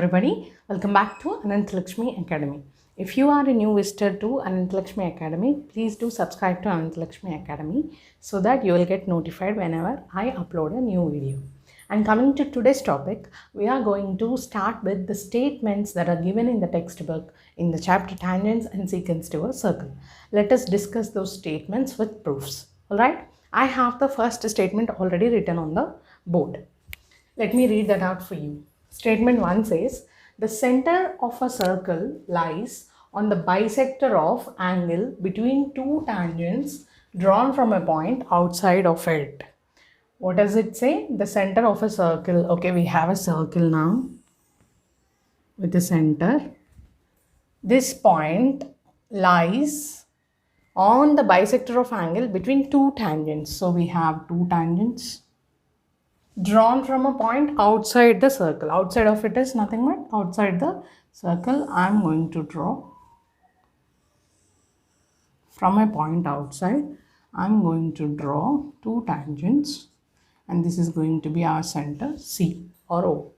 everybody, welcome back to Anantalakshmi Academy. If you are a new visitor to Anantalakshmi Academy, please do subscribe to Anantalakshmi Academy so that you will get notified whenever I upload a new video. And coming to today's topic, we are going to start with the statements that are given in the textbook in the chapter Tangents and Secants to a Circle. Let us discuss those statements with proofs. Alright, I have the first statement already written on the board. Let me read that out for you. Statement 1 says, the center of a circle lies on the bisector of angle between two tangents drawn from a point outside of it. What does it say? The center of a circle. Okay, we have a circle now with a center. This point lies on the bisector of angle between two tangents. So we have two tangents drawn from a point outside the circle. Outside of it is nothing but outside the circle. I am going to draw from a point outside. I am going to draw two tangents and this is going to be our center C or O.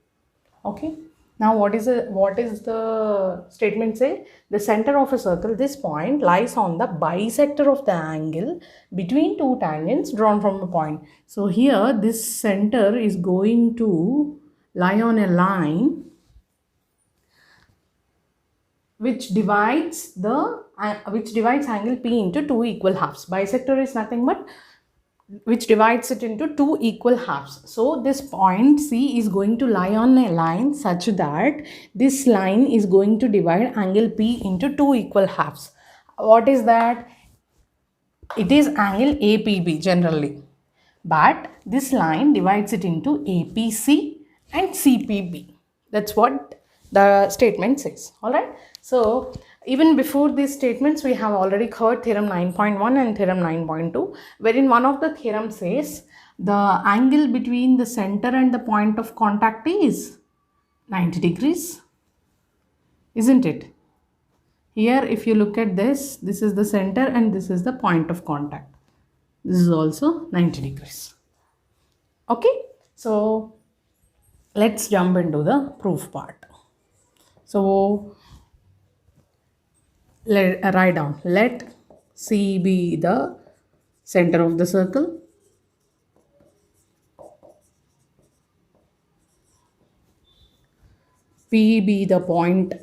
Okay. Now what is the statement say? The center of a circle, this point lies on the bisector of the angle between two tangents drawn from a point. So here this center is going to lie on a line which divides angle P into two equal halves. Bisector is nothing but which divides it into two equal halves. So this point C is going to lie on a line such that this line is going to divide angle P into two equal halves. What is that? It is angle APB generally. But this line divides it into APC and CPB. That's what the statement says. Alright. So even before these statements, we have already covered theorem 9.1 and theorem 9.2, wherein one of the theorem says the angle between the center and the point of contact is 90 degrees, isn't it? Here, if you look at this is the center and this is the point of contact. This is also 90 degrees. Okay, so let's jump into the proof part. So write down, let C be the center of the circle, P be the point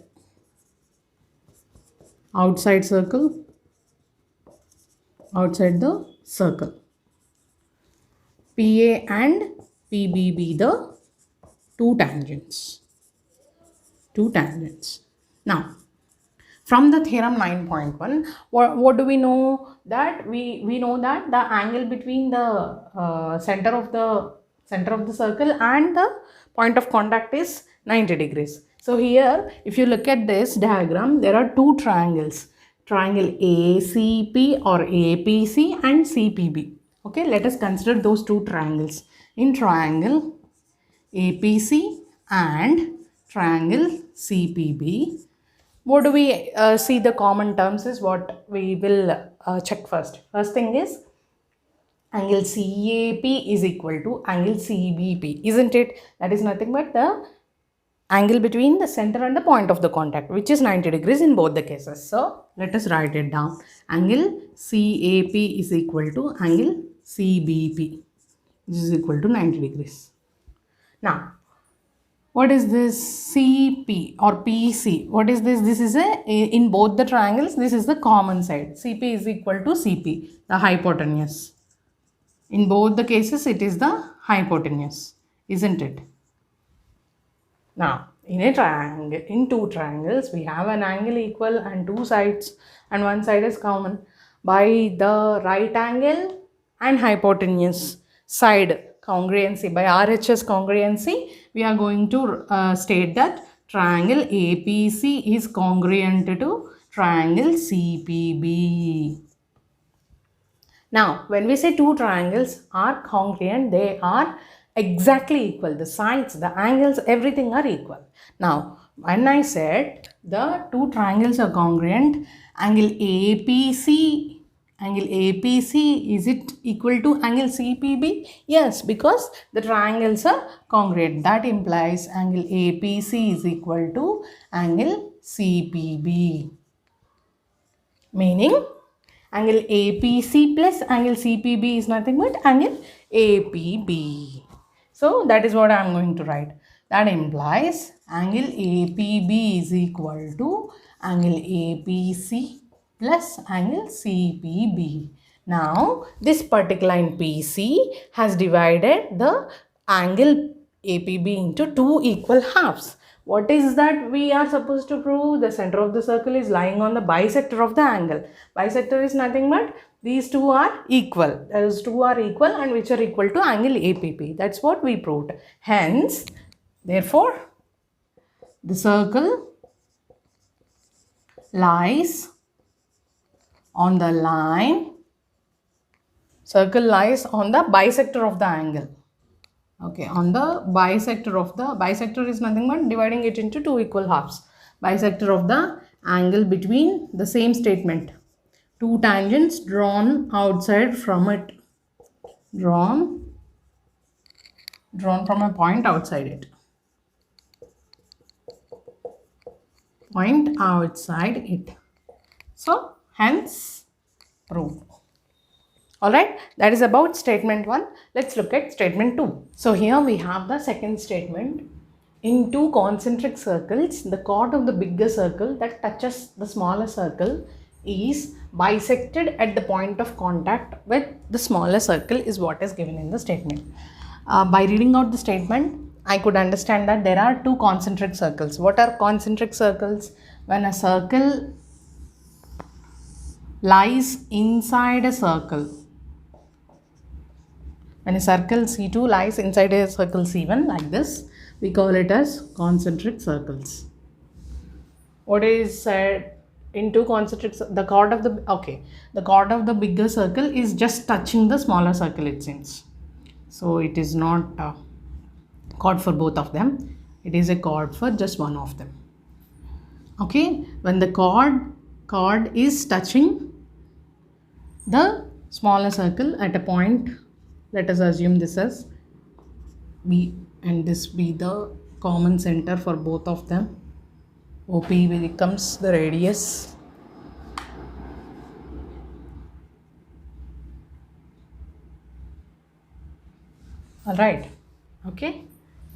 outside the circle, PA and PB be the two tangents. Now, from the theorem 9.1, what do we know? That we know that the angle between the center of the circle and the point of contact is 90 degrees. So here, if you look at this diagram, there are two triangles. Triangle ACP or APC and CPB. Okay, let us consider those two triangles. In triangle APC and triangle CPB, what do we see the common terms is what we will check first. First thing is angle CAP is equal to angle CBP, isn't it? That is nothing but the angle between the center and the point of the contact, which is 90 degrees in both the cases. So let us write it down. Angle CAP is equal to angle CBP. This is equal to 90 degrees. Now, what is this CP or PC? What is this? This is in both the triangles, this is the common side. CP is equal to CP, the hypotenuse. In both the cases, it is the hypotenuse, isn't it? Now, in two triangles, we have an angle equal and two sides, and one side is common. By the right angle and hypotenuse side congruency, by RHS congruency, we are going to state that triangle APC is congruent to triangle CPB. Now, when we say two triangles are congruent, they are exactly equal. The sides, the angles, everything are equal. Now, when I said the two triangles are congruent, angle APC Angle APC, is it equal to angle CPB? Yes, because the triangles are congruent. That implies angle APC is equal to angle CPB. Meaning angle APC plus angle CPB is nothing but angle APB. So that is what I am going to write. That implies angle APB is equal to angle APC plus angle CPB. Now this particular line PC has divided the angle APB into two equal halves. What is that we are supposed to prove? The center of the circle is lying on the bisector of the angle. Bisector is nothing but these two are equal. Those two are equal and which are equal to angle APB. That's what we proved. Hence, therefore, the circle lies on the line. Circle lies on the bisector of the angle. Okay, on the bisector of the, bisector is nothing but dividing it into two equal halves. Bisector of the angle between the same statement. Two tangents drawn outside from it. Drawn from a point outside it. Point outside it. So, hence, proved. Alright, that is about statement 1. Let's look at statement 2. So here we have the second statement. In two concentric circles, the chord of the bigger circle that touches the smaller circle is bisected at the point of contact with the smaller circle is what is given in the statement. By reading out the statement, I could understand that there are two concentric circles. What are concentric circles? When a circle lies inside a circle. When a circle C2 lies inside a circle C1 like this, we call it as concentric circles. What is said in two concentric, the chord of the bigger circle is just touching the smaller circle, it seems. So it is not a chord for both of them. It is a chord for just one of them. Okay, when the chord is touching the smaller circle at a point, let us assume this as B and this be the common center for both of them. OP becomes the radius. Alright, okay.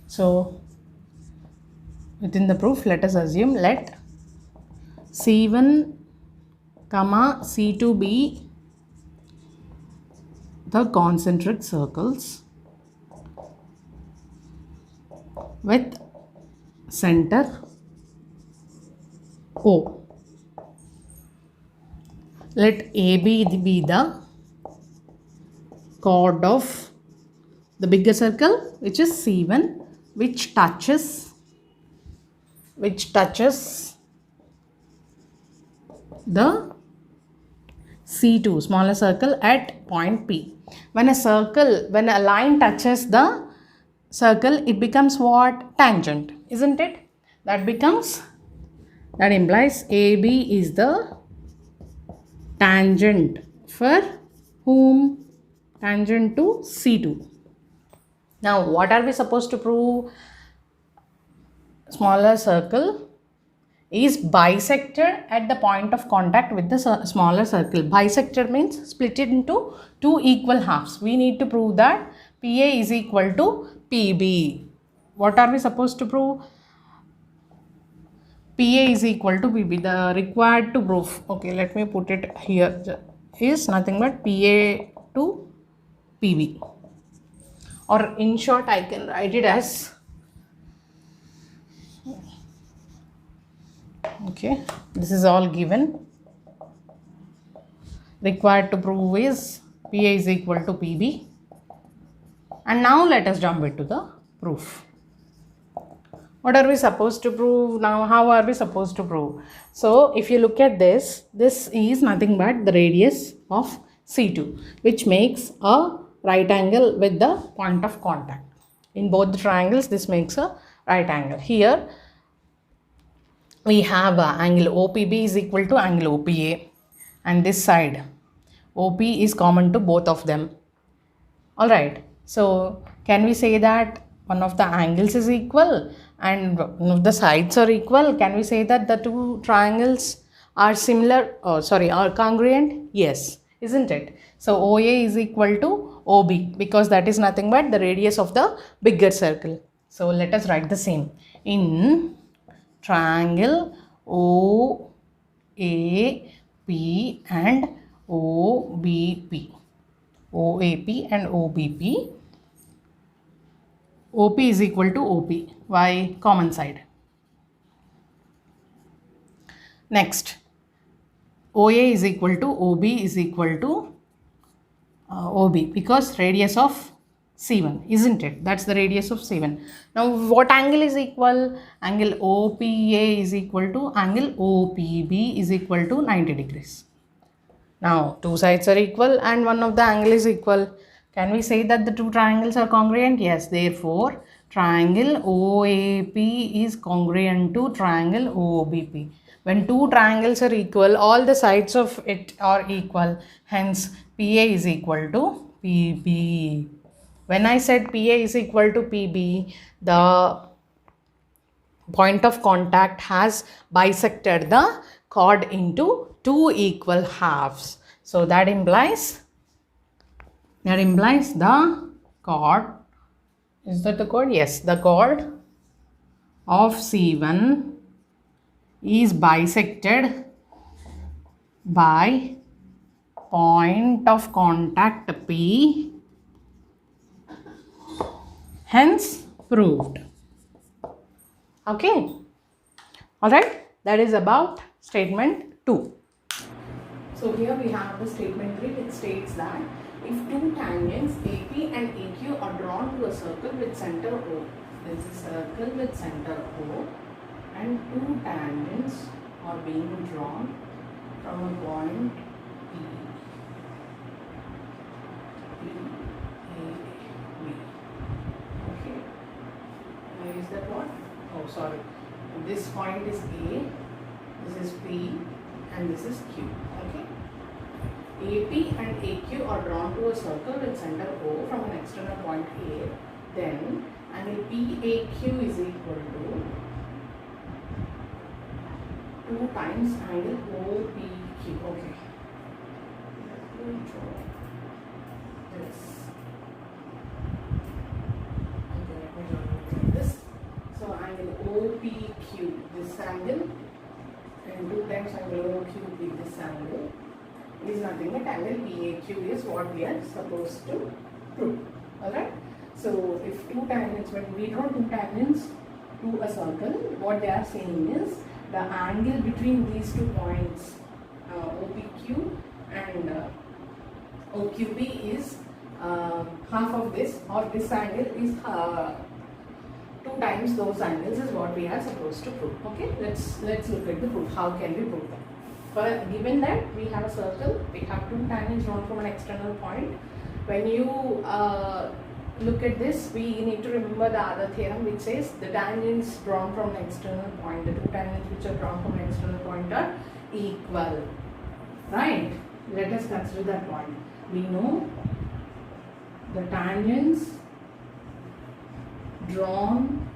So within the proof, let us assume let C1, C2 be the concentric circles with center O. Let AB be the chord of the bigger circle, which is C1, which touches the C2 smaller circle at point P. When a line touches the circle, it becomes what? Tangent, isn't it? That implies AB is the tangent for whom? Tangent to C2. Now, what are we supposed to prove? Smaller circle is bisected at the point of contact with the smaller circle. Bisected means split it into two equal halves. We need to prove that PA is equal to PB. What are we supposed to prove? PA is equal to PB. The required to prove, okay, let me put it here, is nothing but PA to PB. Or in short, I can write it as, okay, this is all given. Required to prove is PA is equal to PB. And now let us jump into the proof. What are we supposed to prove now? How are we supposed to prove? So if you look at this is nothing but the radius of C2, which makes a right angle with the point of contact. In both the triangles, this makes a right angle. Here we have angle OPB is equal to angle OPA, and this side OP is common to both of them. Alright, so can we say that one of the angles is equal and one of the sides are equal? Can we say that the two triangles are similar, are congruent? Yes, isn't it? So OA is equal to OB because that is nothing but the radius of the bigger circle. So let us write the same. In triangle OAP and OBP. OAP and OBP, OP is equal to OP. Why? Common side. Next, OA is equal to OB is equal to OB because radius of C1, isn't it? That's the radius of C1. Now, what angle is equal? Angle OPA is equal to angle OPB is equal to 90 degrees. Now, two sides are equal and one of the angle is equal. Can we say that the two triangles are congruent? Yes. Therefore, triangle OAP is congruent to triangle OBP. When two triangles are equal, all the sides of it are equal. Hence, PA is equal to PB. When I said PA is equal to PB, the point of contact has bisected the chord into two equal halves. So that implies the chord, is that the chord? Yes, the chord of C1 is bisected by point of contact P, hence proved. Okay, alright, that is about statement 2. So here we have the statement 3, which states that if two tangents AP and AQ are drawn to a circle with center O, there is a circle with center O and two tangents are being drawn from a point P, A, B. Okay, where is that one? Oh, sorry. This point is A, this is P, and this is Q. Okay. AP and AQ are drawn to a circle with center O from an external point A. Then angle PAQ is equal to 2 times angle OPQ. Okay. Let me draw this. Okay, let me draw like this. So angle OPQ, this angle, and 2 times angle OQP, this angle, is nothing but angle PAQ is what we are supposed to prove. Alright. So if two tangents, when we draw two tangents to a circle, what they are saying is the angle between these 2 points, OPQ and OQP, is half of this, or this angle is 2 times those angles is what we are supposed to prove. Okay, let's look at the proof. How can we prove that? But given that we have a circle, we have 2 tangents drawn from an external point. When you look at this, we need to remember the other theorem which says the tangents drawn from an external point, the 2 tangents which are drawn from an external point are equal. Right? Let us consider that point. We know the tangents drawn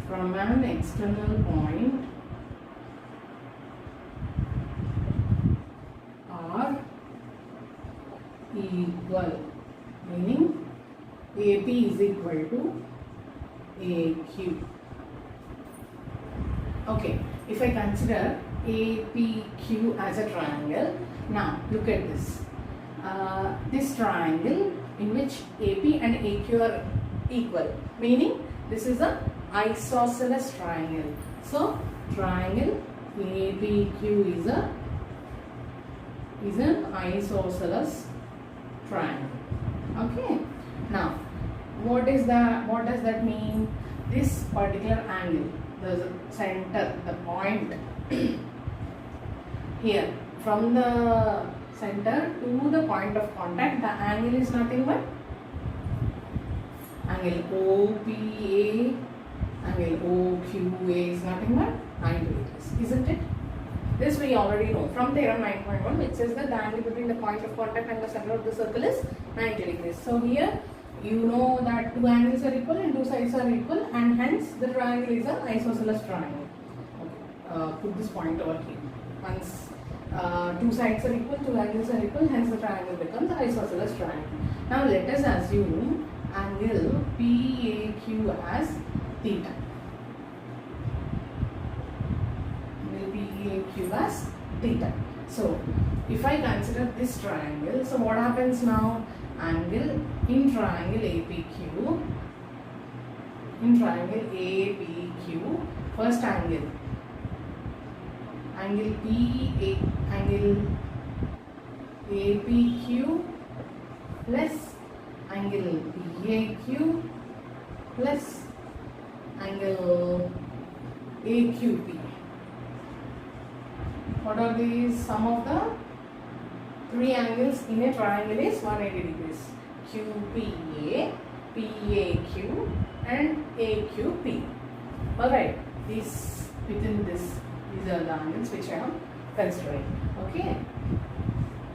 from an external point are equal, meaning AP is equal to AQ. Okay, if I consider APQ as a triangle, now look at this. This triangle in which AP and AQ are equal, meaning this is a isosceles triangle. So triangle APQ is an isosceles triangle. Okay. Now, what does that mean? This particular angle, the center, the point here, from the center to the point of contact, the angle is nothing but angle OPA, angle OQA is nothing but 90 degrees, isn't it? This we already know from theorem 9.1, which says that the angle between the point of contact and the center of the circle is 90 degrees. So here you know that two angles are equal and two sides are equal, and hence the triangle is an isosceles triangle. Okay. Put this point over here. Once two sides are equal, two angles are equal, hence the triangle becomes isosceles triangle. Now let us assume angle PAQ as theta. Angle PAQ as theta. So if I consider this triangle, so what happens now? Angle in triangle APQ, first angle APQ plus angle PAQ plus angle AQP. What are these? Sum of the three angles in a triangle is 180 degrees. QPA, PAQ and AQP. Alright, these are the angles which I am considering. Okay.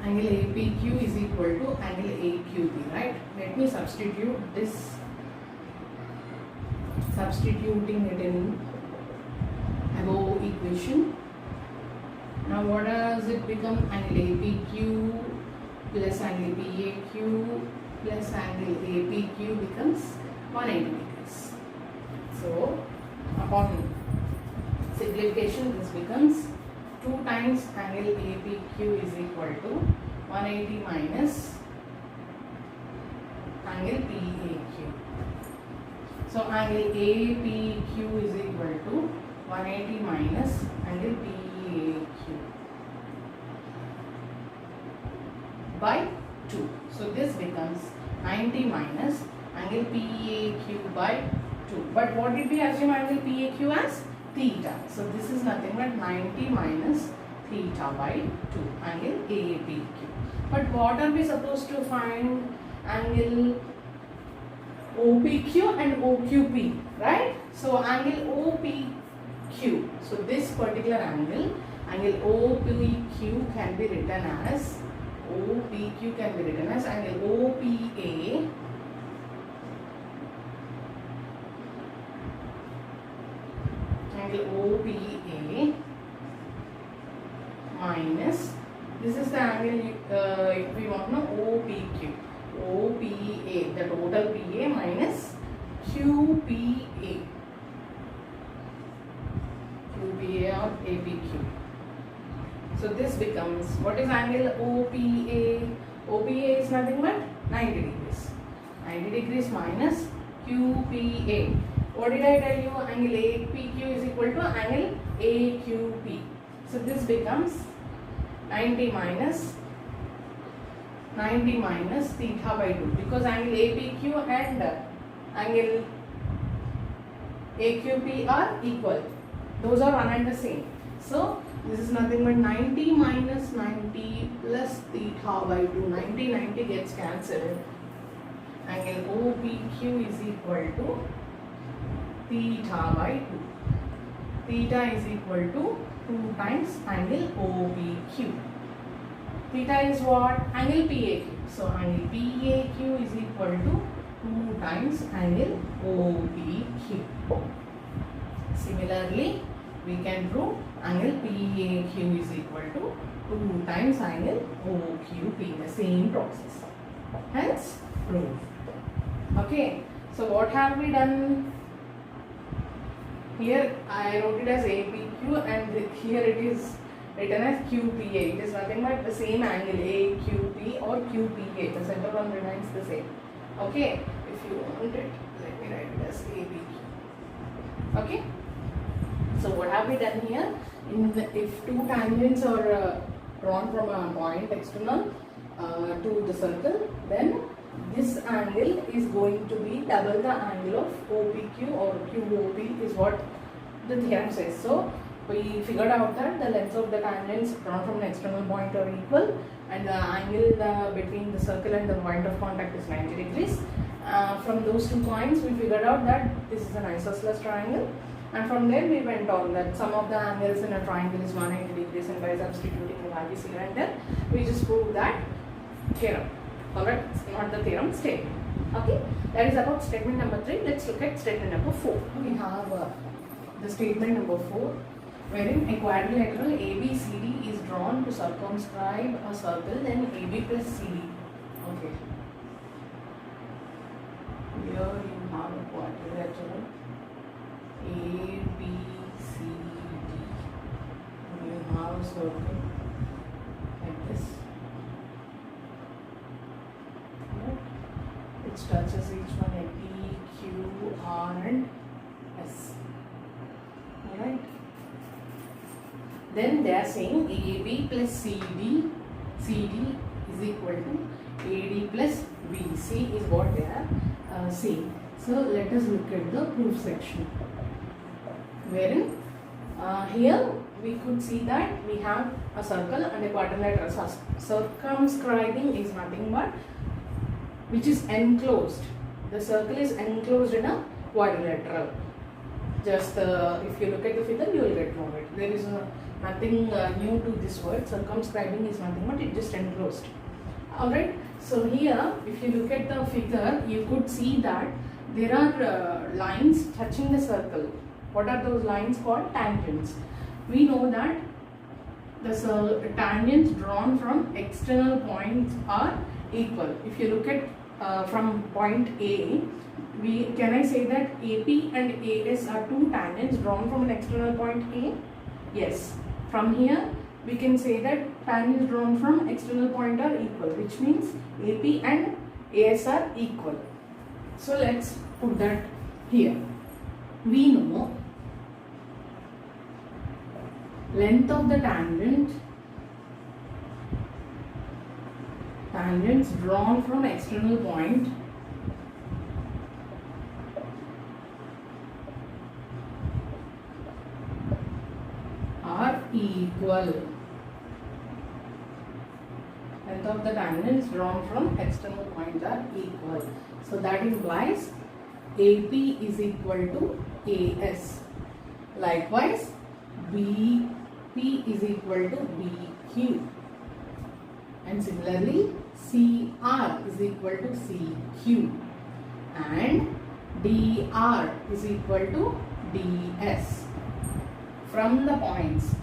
Angle APQ is equal to angle AQP, right? Let me substituting it in above equation. Now what does it become? Angle APQ plus angle PAQ plus angle APQ becomes 180 degrees. So upon simplification, this becomes 2 times angle APQ is equal to 180 minus angle PAQ. So angle APQ is equal to 180 minus angle PAQ by 2. So this becomes 90 minus angle PAQ by 2. But what did we assume angle PAQ as? Theta. So this is nothing but 90 minus theta by 2, angle APQ. But what are we supposed to find? Angle OPQ and OQP, right? So angle OPQ. So this particular angle OPQ can be written as angle OPA minus, this is the angle if we want to know OPA, the total PA minus QPA or APQ. So this becomes, what is angle OPA? OPA is nothing but 90 degrees. 90 degrees minus QPA. What did I tell you? Angle APQ is equal to angle AQP. So this becomes 90 minus theta by 2, because angle APQ and angle AQP are equal. Those are one and the same. So this is nothing but 90 minus 90 plus theta by 2. 90 gets cancelled. Angle OPQ is equal to theta by 2. Theta is equal to 2 times angle OPQ. Theta is what? Angle PAQ. So angle PAQ is equal to 2 times angle OPQ. Similarly, we can prove angle PAQ is equal to 2 times angle OQP. The same process. Hence, proved. Okay. So what have we done? Here I wrote it as APQ and here it is written as QPA. It is nothing but the same angle AQP or QPA. The center one remains the same. Okay. If you want it, let me write it as APQ. Okay. So what have we done here? If two tangents are drawn from a point external to the circle, then this angle is going to be double the angle of OPQ or QOP is what the theorem says. So we figured out that the lengths of the tangents drawn from an external point are equal and the angle between the circle and the point of contact is 90 degrees. From those 2 points we figured out that this is an isosceles triangle, and from there we went on that sum of the angles in a triangle is 180 degrees. reason by substituting the values here and there, we just prove that theorem. Alright, it's not the theorem, statement. Okay, that is about statement number 3. Let's look at statement number 4. We have the statement number 4, wherein a quadrilateral ABCD is drawn to circumscribe a circle, then AB plus CD. Okay. Here you have a quadrilateral ABCD. You have a circle like this. Which touches each one at P, Q, R and S. Alright. Then they are saying AB plus CD is equal to AD plus BC is what they are saying. So let us look at the proof section. Wherein here we could see that we have a circle and a quadrilateral. Circumscribing is nothing but which is enclosed. The circle is enclosed in a quadrilateral. Just if you look at the figure, you will get to know it. There is nothing new to this word. Circumscribing is nothing but it just enclosed. Alright. So here, if you look at the figure, you could see that there are lines touching the circle. What are those lines called? Tangents. We know that the tangents drawn from external points are equal. If you look at from point A, can I say that AP and AS are two tangents drawn from an external point A? Yes. From here we can say that tangents drawn from external point are equal, which means AP and AS are equal. So let's put that here. We know length of the tangents drawn from external point are equal. Length of the tangents drawn from external points are equal. So that implies AP is equal to AS. Likewise, BP is equal to BQ. And similarly, CR is equal to CQ. And DR is equal to DS. From the points,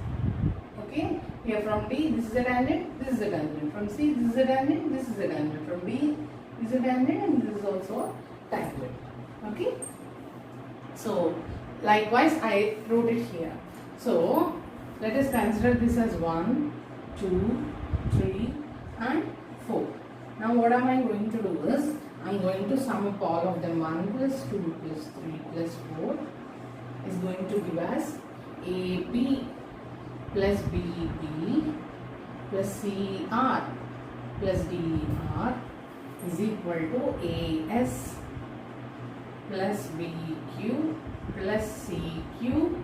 okay, here from D, this is a tangent, this is a tangent. From C, this is a tangent, this is a tangent. From D, this is a tangent, and this is also a tangent. Okay. So, likewise, I wrote it here. So, let us consider this as 1, 2, 3, and 4. Now, what am I going to do is, I am going to sum up all of them. 1 plus 2 plus 3 plus 4 is going to give us AB plus BB plus CR plus DR is equal to AS plus BQ plus CQ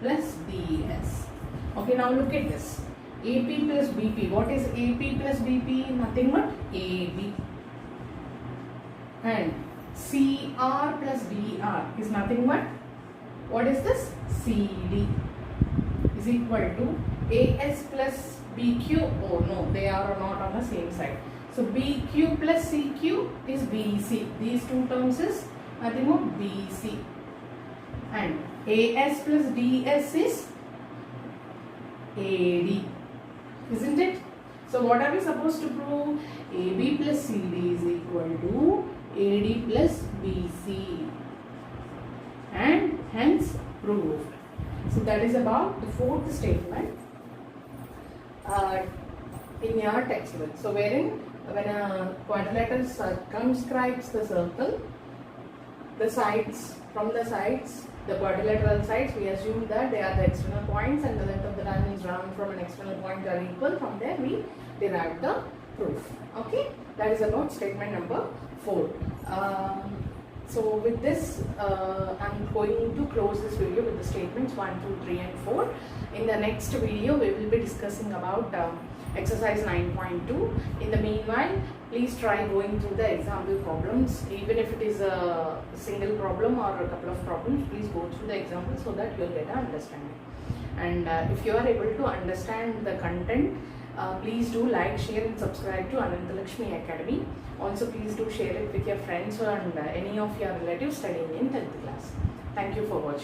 plus DS. Okay, now look at this. AP plus BP. What is AP plus BP? Nothing but AB. And CR plus DR is nothing but, what is this? CD is equal to AS plus BQ. Oh no, they are not on the same side. So BQ plus CQ is BC. These two terms is nothing but BC. And AS plus DS is AD. Isn't it? So what are we supposed to prove? AB plus CD is equal to AD plus BC. And hence proved. So that is about the fourth statement in your textbook. So wherein when a quadrilateral circumscribes the circle, the sides, from the sides, the quadrilateral sides, we assume that they are the external points and the length of the tangents drawn from an external point are equal. From there we derive the proof. Okay, that is about statement number 4. So with this, I'm going to close this video with the statements 1, 2, 3 and 4. In the next video, we will be discussing about exercise 9.2. In the meanwhile, please try going through the example problems. Even if it is a single problem or a couple of problems, please go through the example so that you will get an understanding. And if you are able to understand the content, please do like, share and subscribe to Anantalakshmi Academy. Also please do share it with your friends and any of your relatives studying in 10th class. Thank you for watching.